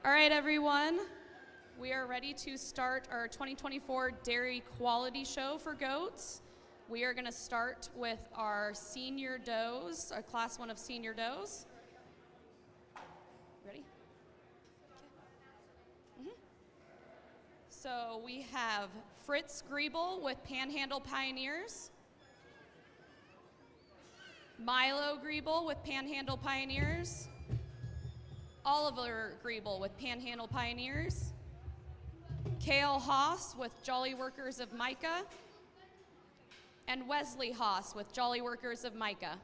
All right, everyone. We are ready to start our 2024 Dairy Quality Show for goats. We are going to start with our senior does, our class 1 of senior does. Ready? Okay. So we have Fritz Griebel with Panhandle Pioneers, Milo Griebel with Panhandle Pioneers, Oliver Griebel with Panhandle Pioneers, Kale Haas with Jolly Workers of Micah, and Wesley Haas with Jolly Workers of Micah.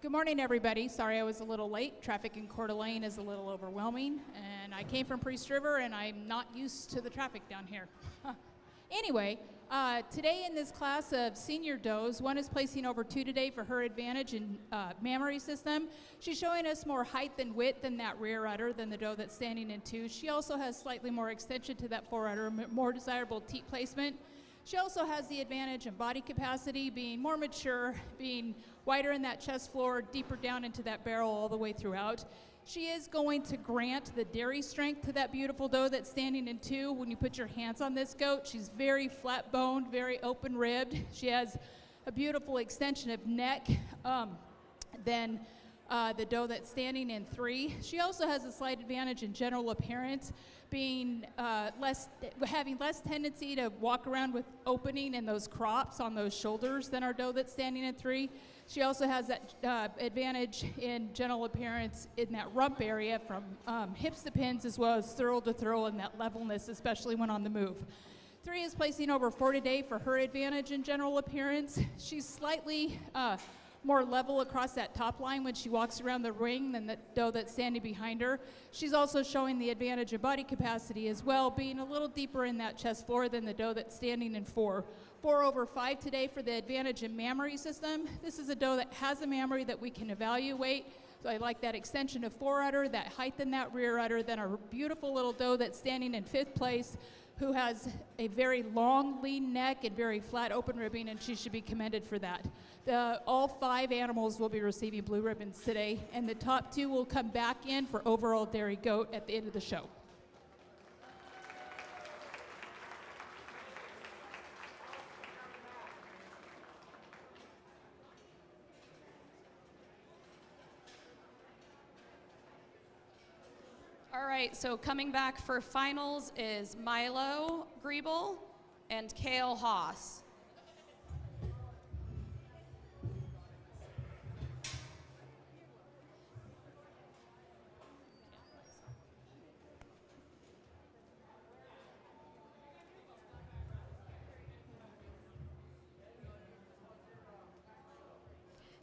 Good morning, everybody. Sorry I was a little late. Traffic in Coeur d'Alene is a little overwhelming, and I came from Priest River, and I'm not used to the traffic down here. Anyway, today in this class of senior does, one is placing over 2 today for her advantage in mammary system. She's showing us more height and width in that rear udder than the doe that's standing in 2. She also has slightly more extension to that fore udder, more desirable teat placement. She also has the advantage in body capacity, being more mature, being wider in that chest floor, deeper down into that barrel all the way throughout. She is going to grant the dairy strength to that beautiful doe that's standing in 2. When you put your hands on this goat, she's very flat boned, very open ribbed. She has a beautiful extension of neck. Than the doe that's standing in 3. She also has a slight advantage in general appearance, being having less tendency to walk around with opening and those crops on those shoulders than our doe that's standing in 3. She also has that advantage in general appearance in that rump area from hips to pins, as well as thurl to thurl, and that levelness, especially when on the move. 3 is placing over 4 today for her advantage in general appearance. She's slightly more level across that top line when she walks around the ring than the doe that's standing behind her. She's also showing the advantage of body capacity as well, being a little deeper in that chest floor than the doe that's standing in 4. 4 over 5 today for the advantage in mammary system. This is a doe that has a mammary that we can evaluate. So I like that extension of fore udder, that height in that rear udder, then our beautiful little doe that's standing in 5th place, who has a very long, lean neck and very flat open ribbing, and she should be commended for that. All 5 animals will be receiving blue ribbons today, and the top 2 will come back in for overall dairy goat at the end of the show. All right, so coming back for finals is Milo Griebel and Kale Haas.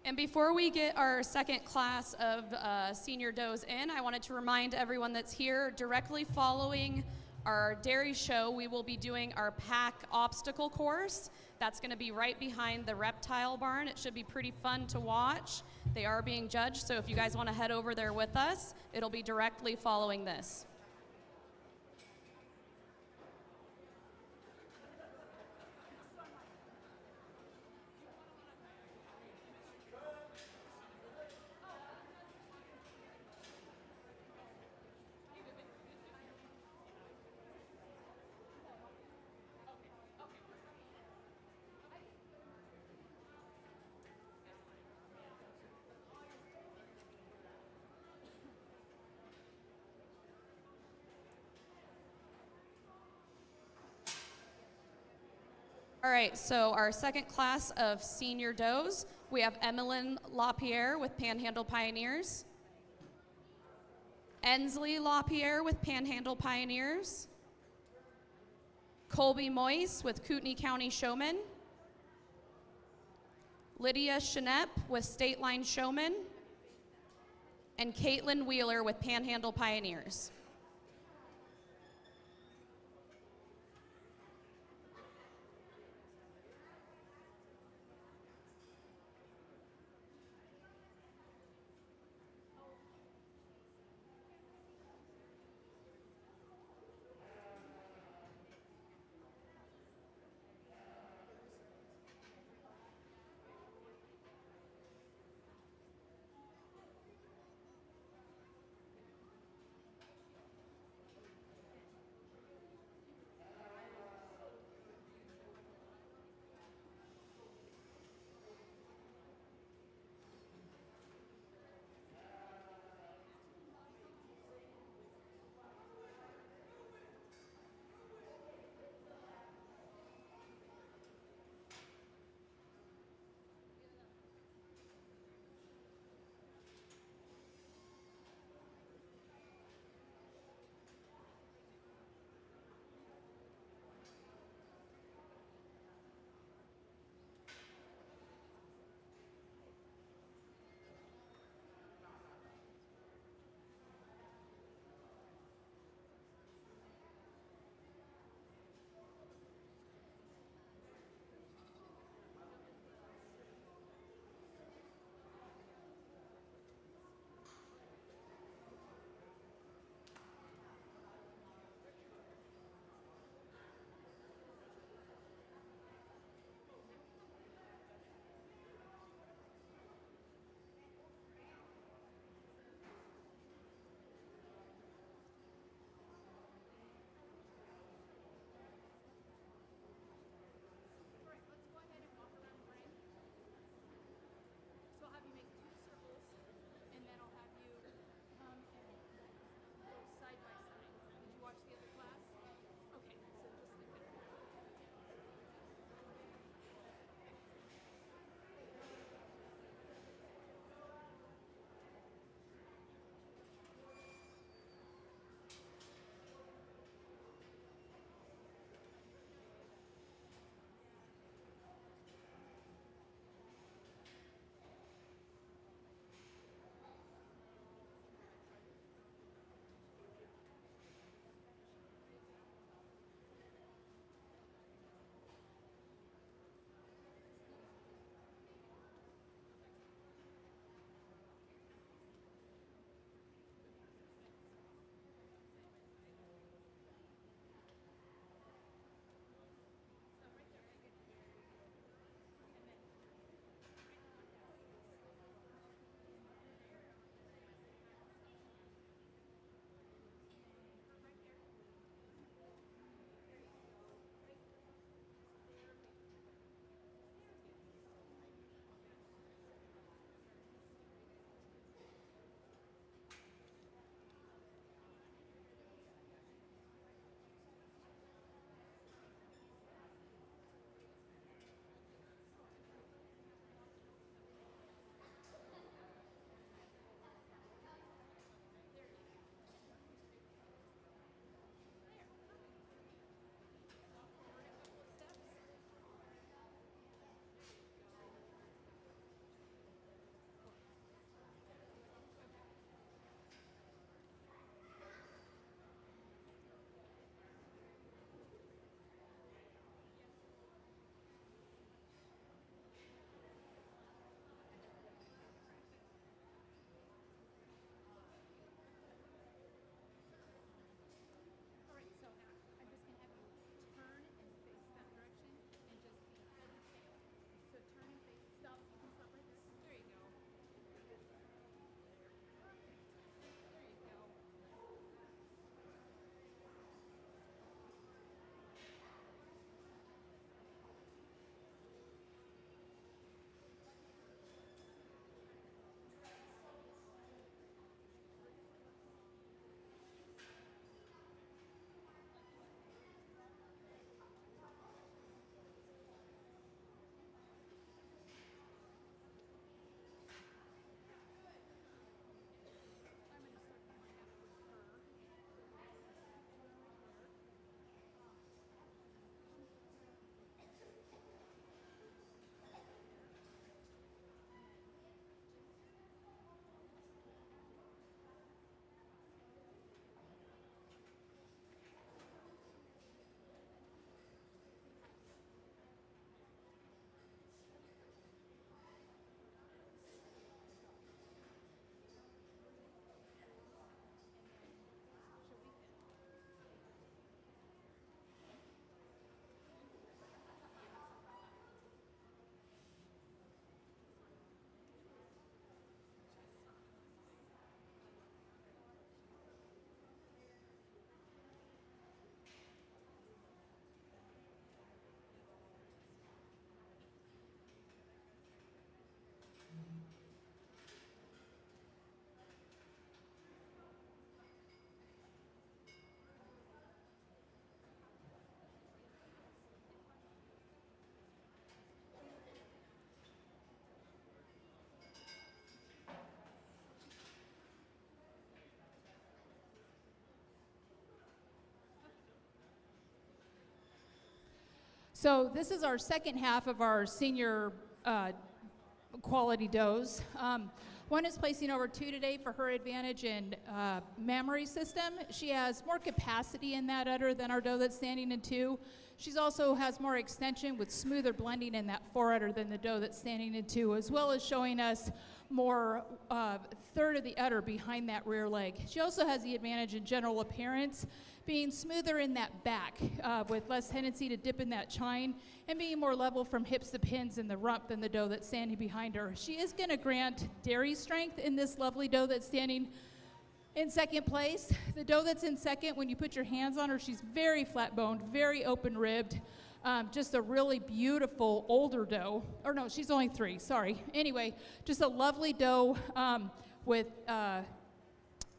And before we get our second class of senior does in, I wanted to remind everyone that's here, directly following our dairy show, we will be doing our pack obstacle course. That's going to be right behind the reptile barn. It should be pretty fun to watch. They are being judged, so if you guys want to head over there with us, it'll be directly following this. All right, so our second class of senior does, we have Emmeline LaPierre with Panhandle Pioneers, Ensley LaPierre with Panhandle Pioneers, Colby Moyse with Kootenai County Showmen, Lydia Shinepp with State Line Showmen, and Caitlin Wheeler with Panhandle Pioneers. So this is our second half of our senior quality does. One is placing over 2 today for her advantage in mammary system. She has more capacity in that udder than our doe that's standing in 2. She also has more extension with smoother blending in that forudder than the doe that's standing in 2, as well as showing us more third of the udder behind that rear leg. She also has the advantage in general appearance, being smoother in that back with less tendency to dip in that chine, and being more level from hips to pins in the rump than the doe that's standing behind her. She is going to grant dairy strength in this lovely doe that's standing in second place. The doe that's in second, when you put your hands on her, she's very flat-boned, very open-ribbed, just a really beautiful older doe. Or no, she's only 3, sorry. Anyway, just a lovely doe with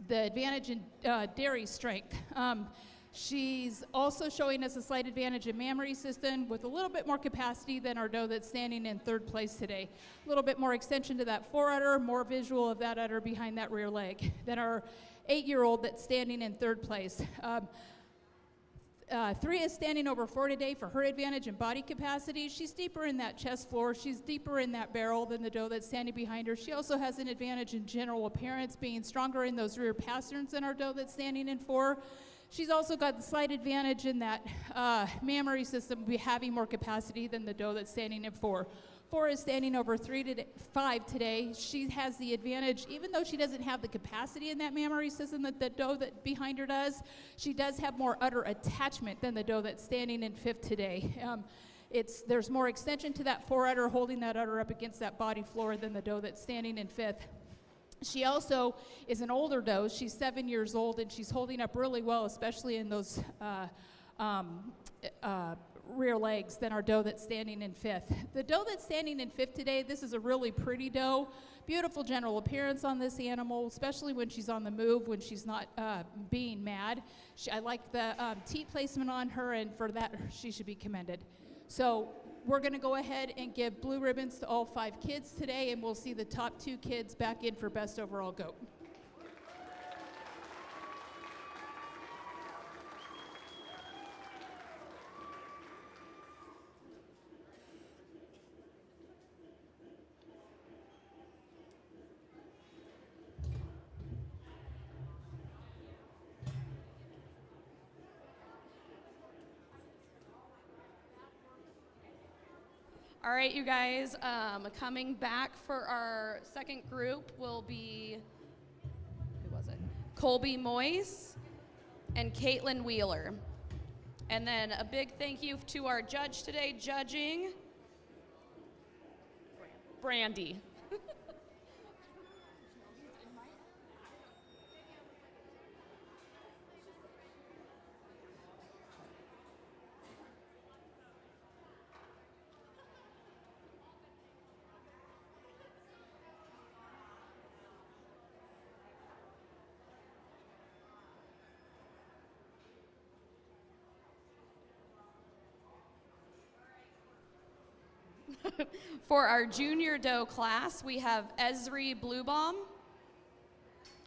the advantage in dairy strength. She's also showing us a slight advantage in mammary system with a little bit more capacity than our doe that's standing in third place today. A little bit more extension to that forudder, more visual of that udder behind that rear leg than our 8-year-old that's standing in third place. 3 is standing over 4 today for her advantage in body capacity. She's deeper in that chest floor. She's deeper in that barrel than the doe that's standing behind her. She also has an advantage in general appearance, being stronger in those rear pasterns than our doe that's standing in 4. She's also got the slight advantage in that mammary system, having more capacity than the doe that's standing in 4. 4 is standing over 5 today. She has the advantage, even though she doesn't have the capacity in that mammary system that the doe that behind her does, she does have more udder attachment than the doe that's standing in 5th today. There's more extension to that forudder, holding that udder up against that body floor than the doe that's standing in 5th. She also is an older doe. She's 7 years old, and she's holding up really well, especially in those rear legs, than our doe that's standing in 5th. The doe that's standing in 5th today, this is a really pretty doe. Beautiful general appearance on this animal, especially when she's on the move, when she's not being mad. I like the teat placement on her, and for that, she should be commended. So we're going to go ahead and give blue ribbons to all 5 kids today, and we'll see the top 2 kids back in for best overall goat. All right, you guys, coming back for our second group will be, who was it? Colby Moyes and Caitlin Wheeler. And then a big thank you to our judge today, judging Brandy. For our junior doe class, we have Esri Bluebaum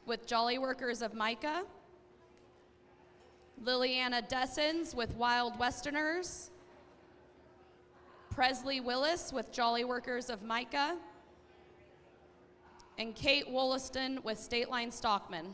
with Jolly Workers of Micah, Liliana Dessens with Wild Westerners, Presley Willis with Jolly Workers of Micah, and Kate Wollaston with State Line Stockman.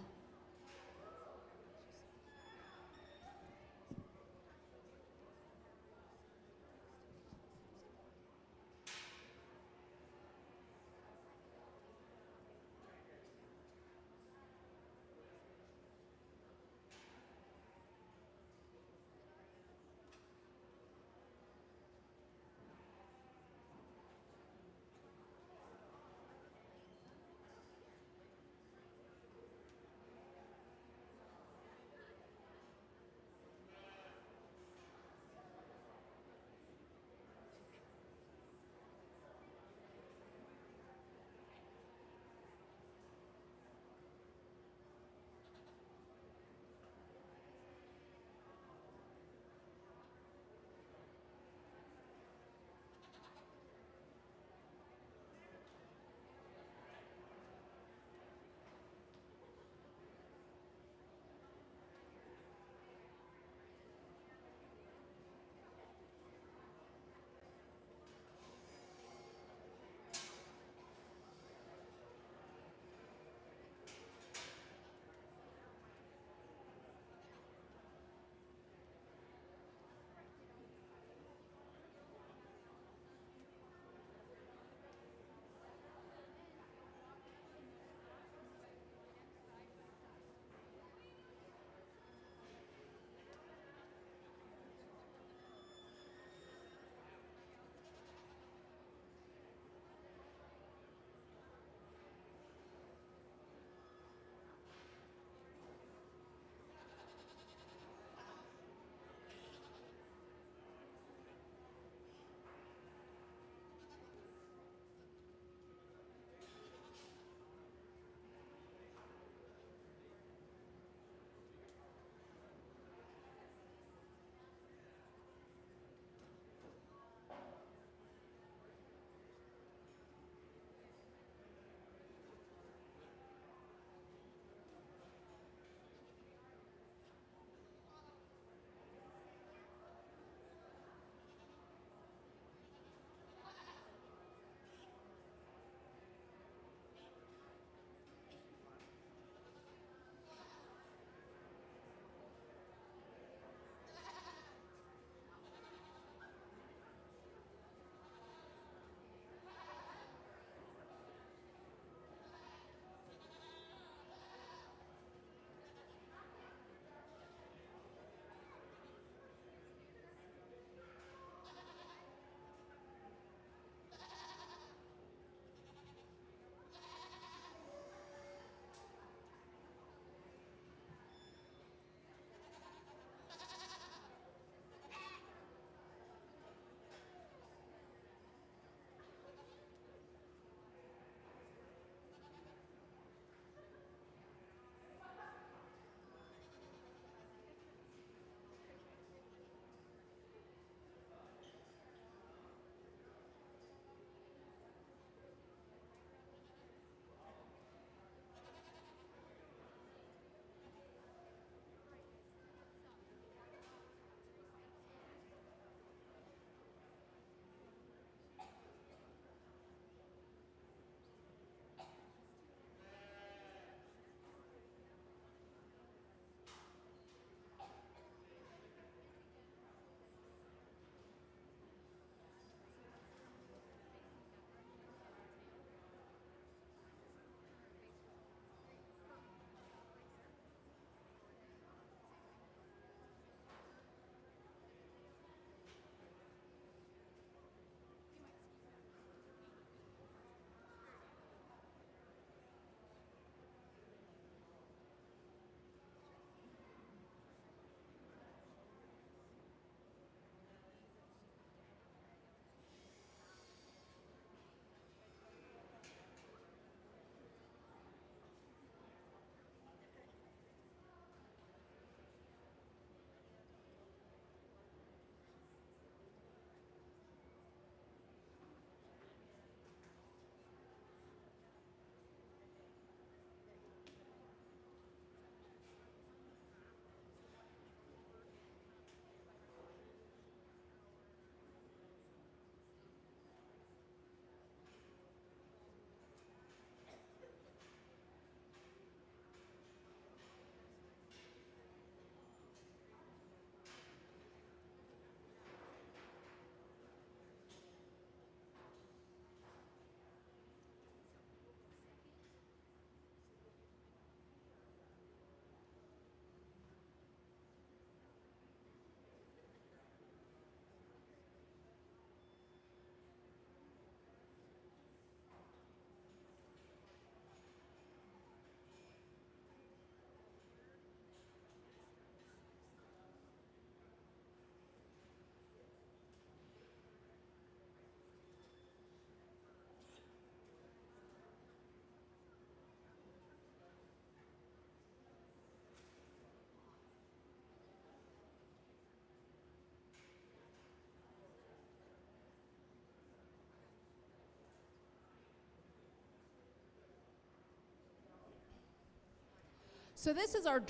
So this is our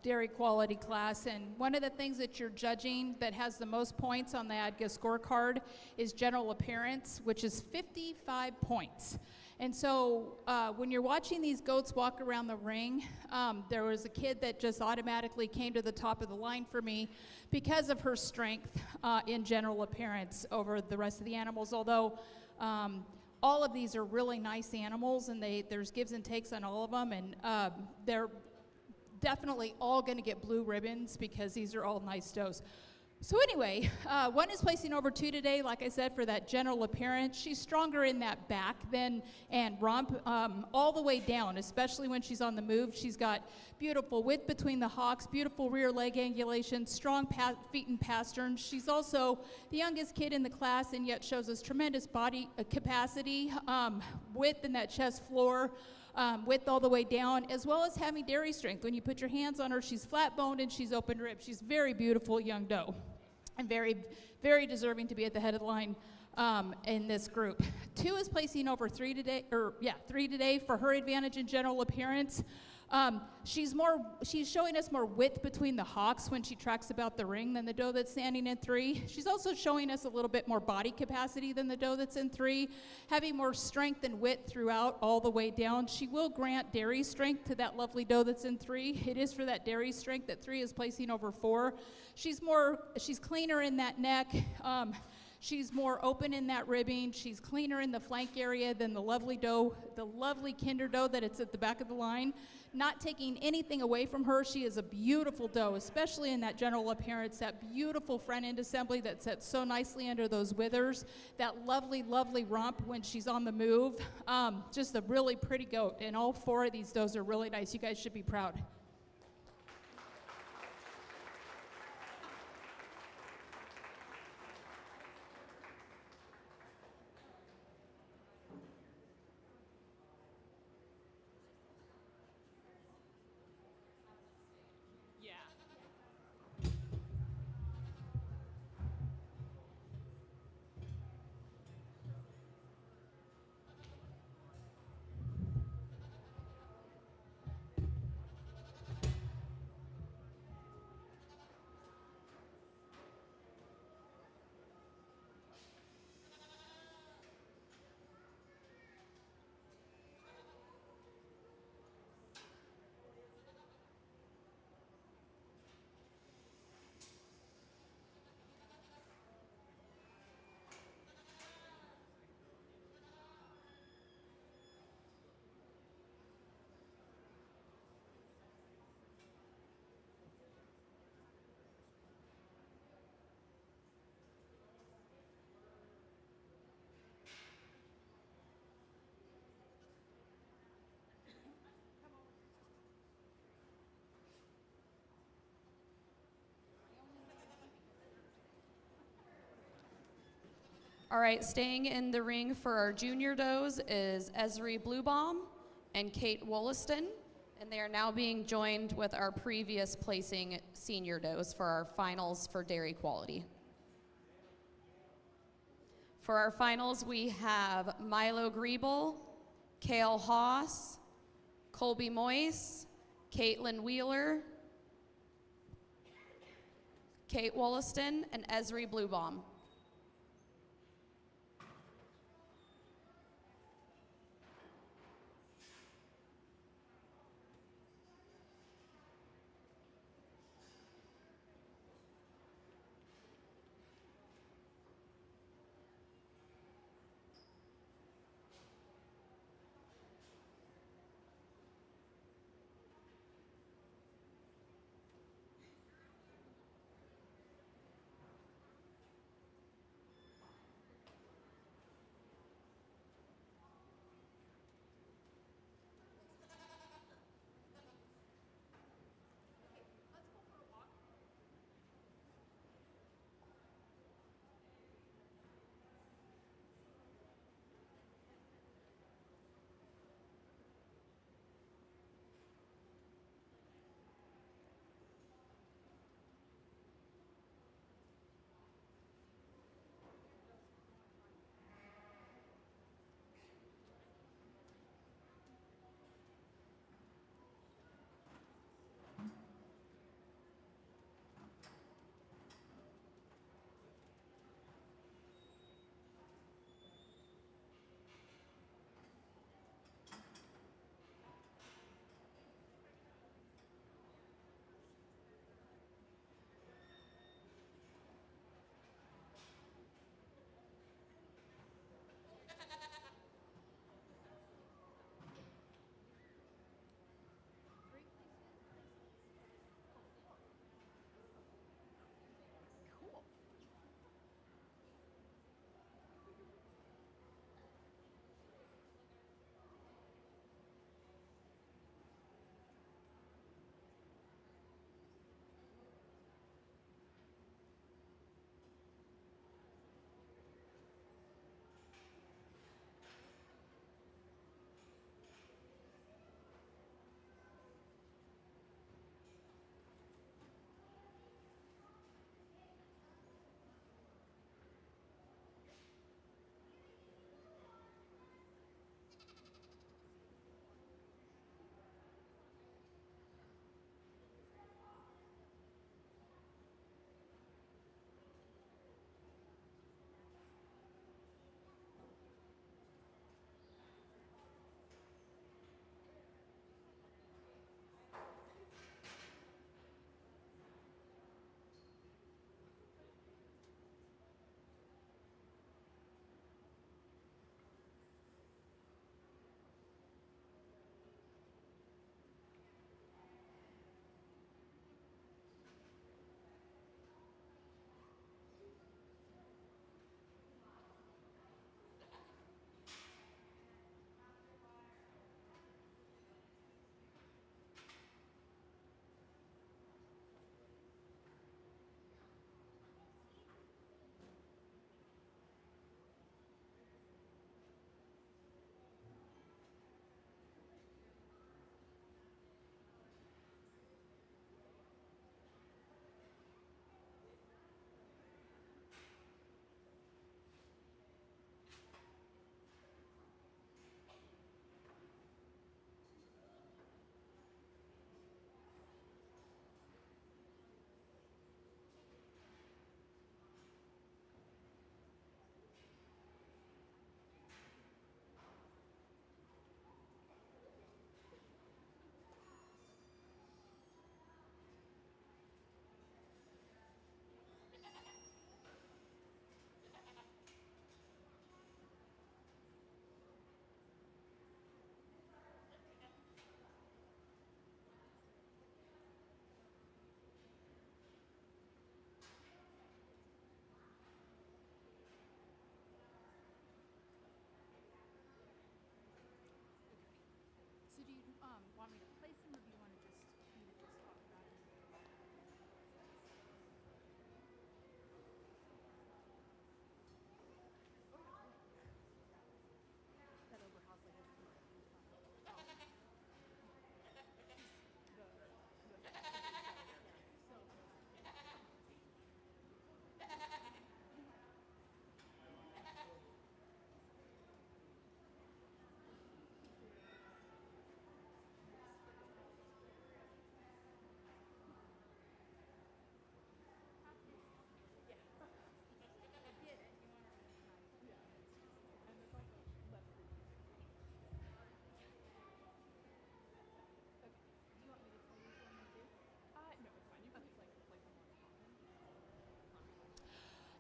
dairy quality class, and one of the things that you're judging that has the most points on the ADGA scorecard is general appearance, which is 55 points. And so when you're watching these goats walk around the ring, there was a kid that just automatically came to the top of the line for me because of her strength in general appearance over the rest of the animals, although all of these are really nice animals, and there's gives and takes on all of them, and they're definitely all going to get blue ribbons because these are all nice does. So anyway, one is placing over 2 today, like I said, for that general appearance. She's stronger in that back and rump all the way down, especially when she's on the move. She's got beautiful width between the hocks, beautiful rear leg angulation, strong feet and pasterns. She's also the youngest kid in the class and yet shows us tremendous body capacity, width in that chest floor, width all the way down, as well as having dairy strength. When you put your hands on her, she's flat boned and she's open ribbed. She's very beautiful young doe and very, very deserving to be at the head of the line in this group. 2 is placing over 3 today, 3 today for her advantage in general appearance. She's showing us more width between the hocks when she tracks about the ring than the doe that's standing in 3. She's also showing us a little bit more body capacity than the doe that's in 3, having more strength and width throughout all the way down. She will grant dairy strength to that lovely doe that's in 3. It is for that dairy strength that 3 is placing over 4. She's cleaner in that neck. She's more open in that ribbing. She's cleaner in the flank area than the lovely doe, the lovely kinder doe that it's at the back of the line. Not taking anything away from her, she is a beautiful doe, especially in that general appearance, that beautiful front end assembly that sits so nicely under those withers, that lovely, lovely rump when she's on the move. Just a really pretty goat, and all 4 of these does are really nice. You guys should be proud. All right, staying in the ring for our junior does is Esri Bluebaum and Kate Wollaston, and they are now being joined with our previous placing senior does for our finals for dairy quality. For our finals, we have Milo Griebel, Kale Haas, Colby Moyce, Caitlin Wheeler, Kate Wollaston, and Esri Bluebaum.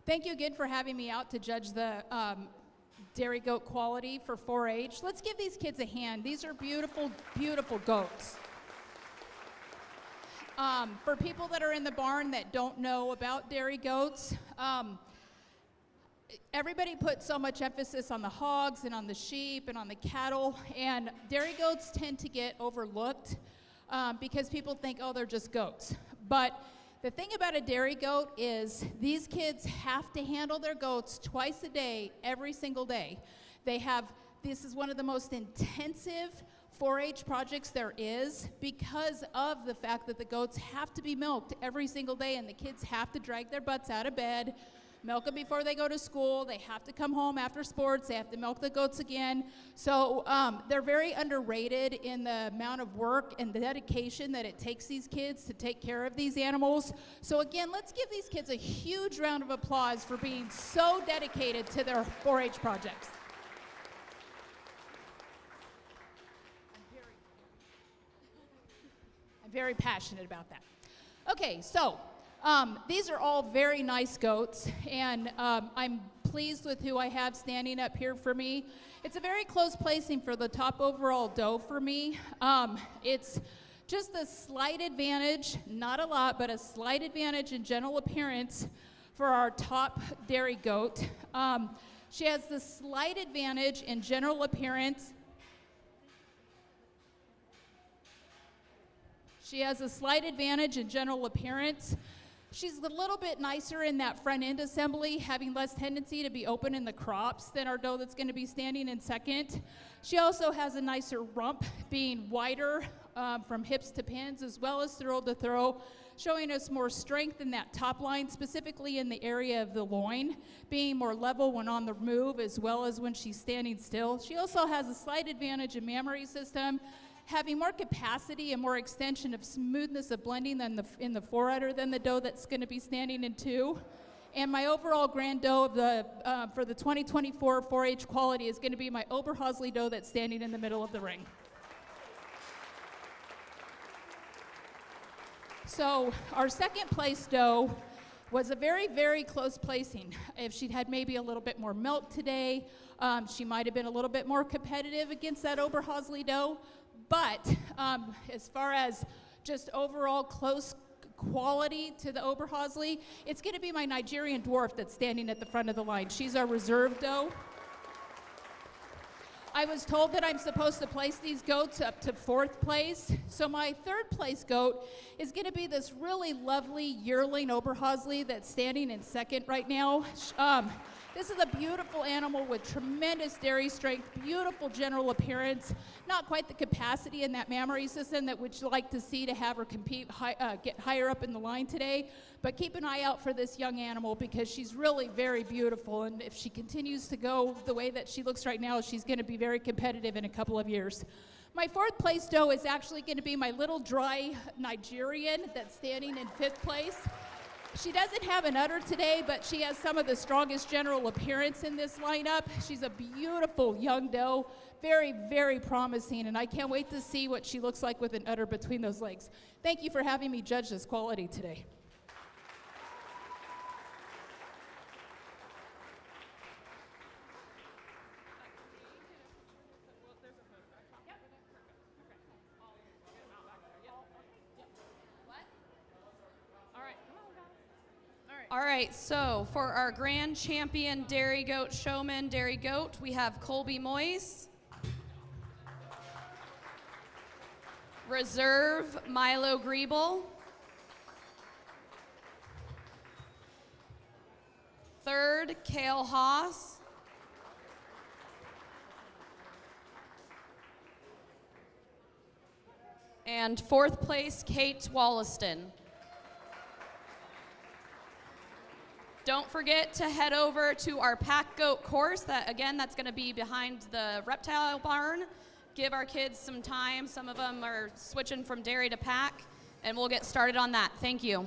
Thank you again for having me out to judge the dairy goat quality for 4-H. Let's give these kids a hand. These are beautiful, beautiful goats. For people that are in the barn that don't know about dairy goats, everybody puts so much emphasis on the hogs and on the sheep and on the cattle, and dairy goats tend to get overlooked because people think, oh, they're just goats. But the thing about a dairy goat is these kids have to handle their goats twice a day, every single day. This is one of the most intensive 4-H projects there is because of the fact that the goats have to be milked every single day, and the kids have to drag their butts out of bed, milk them before they go to school. They have to come home after sports. They have to milk the goats again. So they're very underrated in the amount of work and the dedication that it takes these kids to take care of these animals. So again, let's give these kids a huge round of applause for being so dedicated to their 4-H projects. I'm very passionate about that. Okay, so these are all very nice goats, and I'm pleased with who I have standing up here for me. It's a very close placing for the top overall doe for me. It's just a slight advantage, not a lot, but a slight advantage in general appearance for our top dairy goat. She has the slight advantage in general appearance. She has a slight advantage in general appearance. She's a little bit nicer in that front end assembly, having less tendency to be open in the crops than our doe that's going to be standing in second. She also has a nicer rump, being wider from hips to pins as well as throat to throat, showing us more strength in that top line, specifically in the area of the loin, being more level when on the move as well as when she's standing still. She also has a slight advantage in mammary system, having more capacity and more extension of smoothness of blending than in the foreudder than the doe that's going to be standing in 2. And my overall grand doe of for the 2024 4-H quality is going to be my Oberhausley doe that's standing in the middle of the ring. So our second place doe was a very, very close placing. If she'd had maybe a little bit more milk today, she might have been a little bit more competitive against that Oberhausley doe. But as far as just overall close quality to the Oberhausley, it's going to be my Nigerian dwarf that's standing at the front of the line. She's our reserve doe. I was told that I'm supposed to place these goats up to 4th place. So my 3rd place goat is going to be this really lovely yearling Oberhausley that's standing in 2nd right now. This is a beautiful animal with tremendous dairy strength, beautiful general appearance, not quite the capacity in that mammary system that we'd like to see to have her get higher up in the line today. But keep an eye out for this young animal because she's really very beautiful. And if she continues to go the way that she looks right now, she's going to be very competitive in a couple of years. My 4th place doe is actually going to be my little dry Nigerian that's standing in 5th place. She doesn't have an udder today, but she has some of the strongest general appearance in this lineup. She's a beautiful young doe, very, very promising, and I can't wait to see what she looks like with an udder between those legs. Thank you for having me judge this quality today. All right, so for our grand champion dairy goat showman, dairy goat, we have Colby Moyes. Reserve, Milo Griebel. 3rd, Kale Haas. And 4th place, Kate Wollaston. Don't forget to head over to our pack goat course. That's going to be behind the reptile barn. Give our kids some time. Some of them are switching from dairy to pack, and we'll get started on that. Thank you.